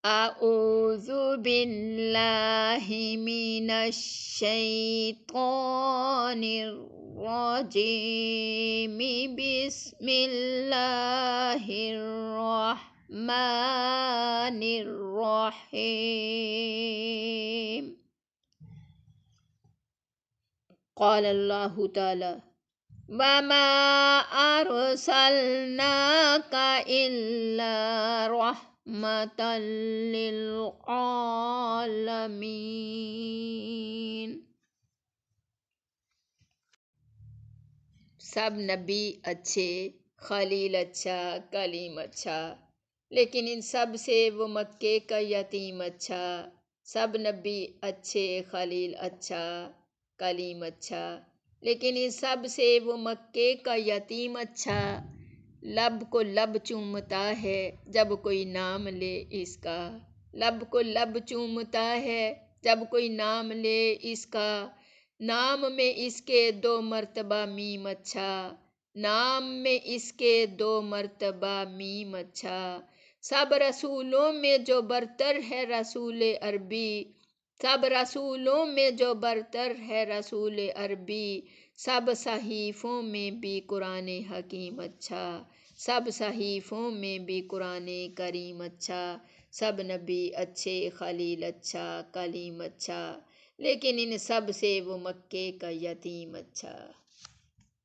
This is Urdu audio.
اعوذ باللہ من الشیطان الرجیم بسم اللہ الرحمن الرحیم قال اللہ تعالی وَمَا أَرْسَلْنَاكَ إِلَّا رَحْمَةً لِّلْعَالَمِينَ۔ سب نبی اچھے، خلیل اچھا، کلیم اچھا، لیکن ان سب سے وہ مکے کا یتیم اچھا۔ سب نبی اچھے، خلیل اچھا، کلیم اچھا، لیکن ان سب سے وہ مکے کا یتیم اچھا۔ لب کو لب چومتا ہے جب کوئی نام لے اس کا، لب کو لب چومتا ہے جب کوئی نام لے اس کا۔ نام میں اس کے 2 مرتبہ میم اچھا، نام میں اس کے 2 مرتبہ میم اچھا۔ سب رسولوں میں جو برتر ہے رسول عربی، سب رسولوں میں جو برتر ہے رسول عربی۔ سب صحیفوں میں بھی قرآن حکیم اچھا، سب صحیفوں میں بھی قرآن کریم اچھا۔ سب نبی اچھے، خلیل اچھا، کلیم اچھا، لیکن ان سب سے وہ مکے کا یتیم اچھا۔